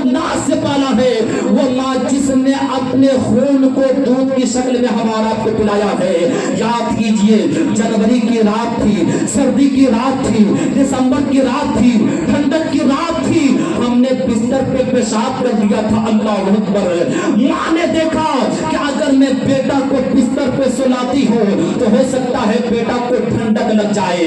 नाज से पाला है, वो माँ जिसने अपने खून को दूध की शक्ल में हमारा आपको पिलाया है। याद कीजिए, जनवरी की रात थी, सर्दी की रात थी, दिसंबर की रात थी, ठंडक की रात थी, हमने बिस्तर पे पेशाब कर दिया था। अल्लाह अकबर। माँ ने देखा कि अगर मैं बेटा को बिस्तर पे सुलाती हूँ तो हो सकता है बेटा को ठंडक लग जाए,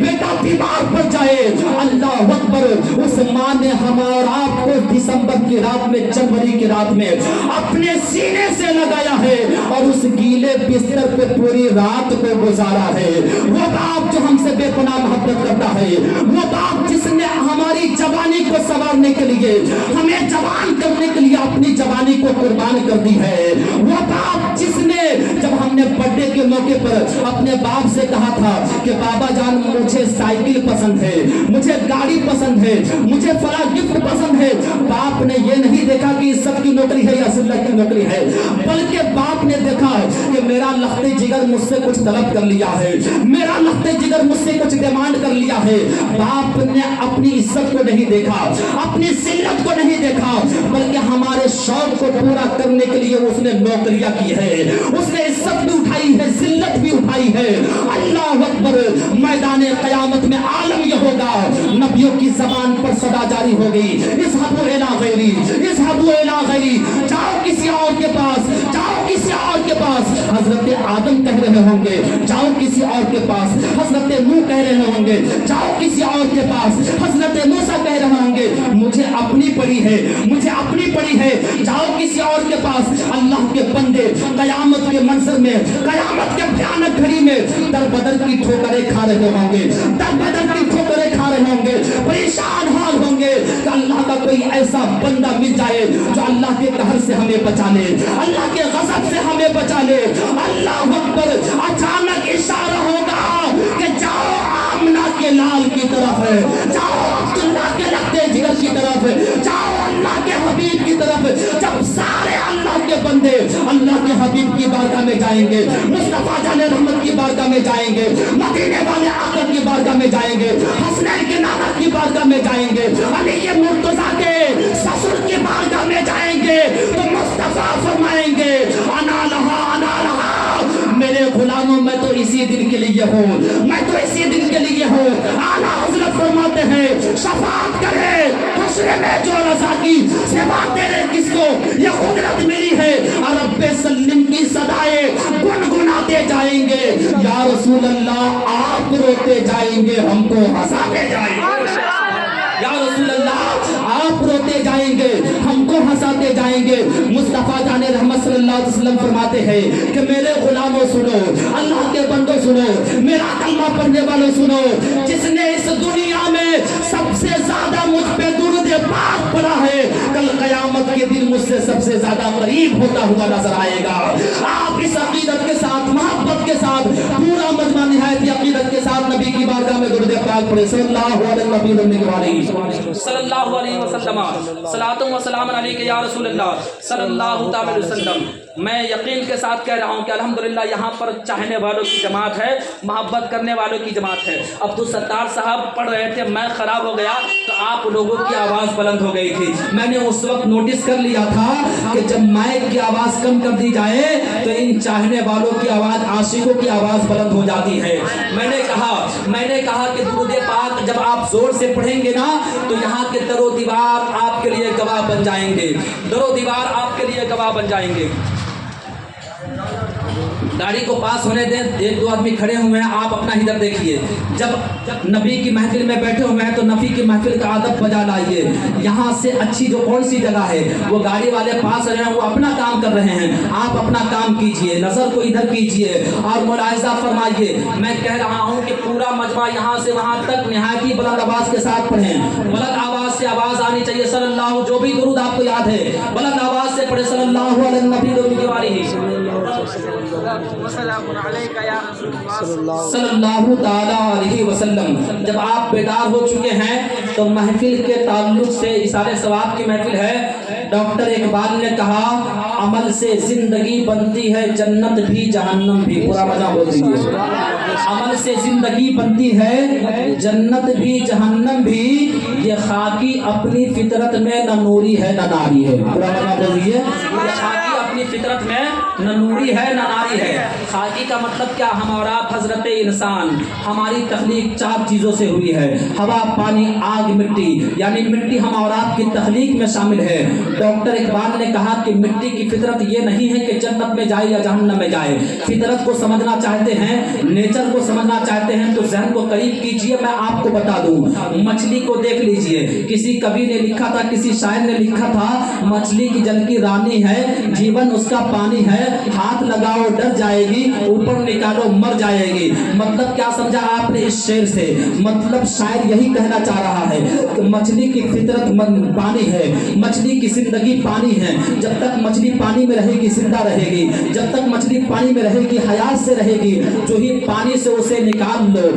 बेटा बीमार पड़ जाए। अल्लाह अकबर। उस माँ ने हमारा आपको दिसंबर की रात में, जनवरी की रात में अपने सीने से लगाया है और उस गीले बिस्तर पे पूरी रात को गुजारा है। वो बाप जो हमसे बेपनाह मोहब्बत करता है, वो बाप जिसने हमारी जवानी को संवारने के लिए, हमें जवान करने के लिए अपनी जवानी को कुर्बान कर दी है। वो बाप जिसने जब हमने बर्थडे के मौके पर अपने बाप से कहा था कि बाबा जान मुझे साइकिल पसंद है, मुझे गाड़ी पसंद है, मुझे फला गिफ्ट पसंद है, बाप ने ये नहीं देखा कि इज्जत की नौकरी है या जिल्लत की नौकरी है, बल्कि बाप ने देखा कि मेरा लख्ते जिगर मुझसे कुछ तलब कर लिया है, मेरा लख्ते जिगर मुझसे कुछ डिमांड कर लिया है। बाप ने अपनी इज्जत को नहीं देखा, अपनी जिल्लत को नहीं देखा, बल्कि हमारे शौक को पूरा करने के लिए उसने नौकरियां की है, उसने इज्जत भी उठाई है, जिल्लत भी उठाई है। अल्लाह अकबर। मैदान क़यामत में आलम यह होगा, नबियों की ज़बान पर सदा जारी होगी, इज़हबू इला गैरी, इज़हबू इला गैरी, जाओ किसी और के पास, जाओ किसी और के पास। हजरत आदम कह रहे होंगे जाओ किसी और के पास, हजरत नूह कह रहे होंगे जाओ किसी और के पास, हजरत मूसा कह रहे होंगे मुझे अपनी पड़ी है, मुझे अपनी पड़ी है, जाओ किसी और के पास। अल्लाह के बंदे क़यामत के मंजर में, क़यामत के भयानक घड़ी में दर बदर की ठोकरें खा रहे होंगे, दर बदर की ठोकरें खा रहे होंगे, परेशान हाल होंगे कि अल्लाह का कोई ऐसा बंदा मिल जाए जो अल्लाह के कहर से हमें बचा ले, अल्लाह के गज़ब से हमें बचा ले। अल्लाह अकबर। अचानक इशारा होगा कि जाओ आमना के लाल की तरफ, जाओ अब्दुल्ला के लख्ते जिगर की तरफ, जाओ अल्लाह के हबीब की तरफ। जब सारे अल्लाह के बंदे अल्लाह के हबीब की बारगाह में जाएंगे, मुस्तफा जाने रहमत की बारगाह में जाएंगे, मदीने वाले आका की बारगाह में जाएंगे, हसनैन के नाना की बारगाह में जाएंगे, अली के मुर्तजा के ससुर की बारगाह में जाएंगे, तो मुस्तफा फरमाएंगे अना लहा, अना लहा। मेरे गुलामों, मैं तो इसी दिन के लिए हूँ, मैं तो इसी दिन के लिए हूँ। आला हज़रत फरमाते हैं शफाअत करे हश्र में जो रज़ा की, सेवा तेरे किसको, ये कुदरत मेरी है। रब्बे सल्लिम की सदाए गुनगुनाते जाएंगे, या रसूल अल्लाह आप रोते जाएंगे, हमको हंसाते जाएंगे। या रसूल अल्लाह आप रोते जाएंगे, हमको हंसाते जाएंगे। मुस्तफा जाने रहमत सल्लल्लाहु अलैहि वसल्लम फरमाते हैं कि मेरे गुलामों सुनो, अल्लाह के बंदों सुनो, मेरा कलमा पढ़ने वालों सुनो, जिसने इस दुनिया में सबसे ज्यादा मुझ पे दुरूद पाक पढ़ा है, कल क़यामत के दिन मुझसे सबसे ज्यादा करीब होता हुआ नजर आएगा। आप इस अकीदत के साथ, मोहब्बत के साथ, पूरा मजमा निहायत अकीदत के साथ नबी की बारगाह में दुरूद पाक पढ़े। सल्लल्लाहु अलैहि वसल्लम, सलातुम व सलाम अलैका या रसूल अल्लाह सल्लल्लाहु तआला अलैहि वसल्लम। मैं यकीन के साथ कह रहा हूँ कि अल्हम्दुलिल्लाह यहाँ पर चाहने वालों की जमात है, मोहब्बत करने वालों की जमात है। अब्दुल सत्तार साहब पढ़ रहे थे, मैं खराब हो गया तो आप लोगों की आवाज़ बुलंद हो गई थी। मैंने उस वक्त नोटिस कर लिया था कि जब माइक की आवाज़ कम कर दी जाए तो इन चाहने वालों की आवाज़, आशिकों की आवाज़ बुलंद हो जाती है। मैंने कहा कि दुरूद पाक जब आप जोर से पढ़ेंगे ना तो यहाँ के दरो दीवार आपके लिए गवाह बन जाएंगे, दरो दीवार आपके लिए गवाह बन जाएंगे। गाड़ी को पास होने दें, एक दो आदमी खड़े हुए हैं, आप अपना इधर देखिए। जब नबी की महफिल में बैठे हुए हैं तो नबी की महफिल का आदब बजा लाइए। यहाँ से अच्छी जो कौन सी जगह है, वो गाड़ी वाले पास रहे हैं, वो अपना काम कर रहे हैं, आप अपना काम कीजिए, नजर को इधर कीजिए और मुलाहिजा फरमाइए। मैं कह रहा हूँ कि पूरा मजमा यहाँ से वहाँ तक निहायती बुलंद आवाज के साथ पढ़ें, बुलंद आवाज से आवाज आनी चाहिए। सल्लल्लाहु, जो भी दुरूद आपको याद है बुलंद आवाज से पढ़े, सल्लल्लाहु अलैहि सल्लल्लाहु ताला अलैहि वसल्लम। जब आप बेदार हो चुके हैं तो महफिल के ताल्लुक से, इसारे सवाब की महफिल है, डॉक्टर इकबाल ने कहा अमल से जिंदगी बनती है, जन्नत भी जहन्नम भी। पूरा मजा बोल दीजिए। अमल से जिंदगी बनती है, जन्नत भी जहन्नम भी। یہ خاکی اپنی فطرت میں نہ نوری ہے نہ ناری ہے. پورا مطلب بولیے. یہ خاکی اپنی فطرت میں نہ نوری ہے نہ ناری ہے. خاکی کا مطلب کیا؟ ہمارا حضرت انسان ہماری تخلیق 4 چیزوں سے ہوئی ہے: ہوا، پانی، آگ، مٹی. یعنی مٹی ہم اور آپ کی تخلیق میں شامل ہے. ڈاکٹر اقبال نے کہا کہ مٹی کی فطرت یہ نہیں ہے کہ جنت میں جائے یا جہنم میں جائے. فطرت کو سمجھنا چاہتے ہیں، نیچر کو سمجھنا چاہتے ہیں تو ذہن کو قریب کیجئے. میں آپ کو بتا دوں، مچھلی کو دیکھ لیجئے. کسی کوی نے لکھا تھا، کسی شاعر نے لکھا تھا، مچھلی کی جل کی رانی ہے، جیون اس کا پانی ہے، ہاتھ لگاؤ ڈر جائے گی، اوپر نکالو مر جائے گی. مطلب کیا سمجھا آپ نے اس شعر سے؟ مطلب شاعر یہی کہنا چاہ رہا ہے کہ مچھلی کی فطرت پانی ہے، مچھلی کی زندگی پانی ہے. جب تک مچھلی پانی میں رہے گی زندہ رہے گی، جب تک مچھلی پانی میں رہے گی حیات سے رہے گی. جو ہی پانی سے اسے نکال لو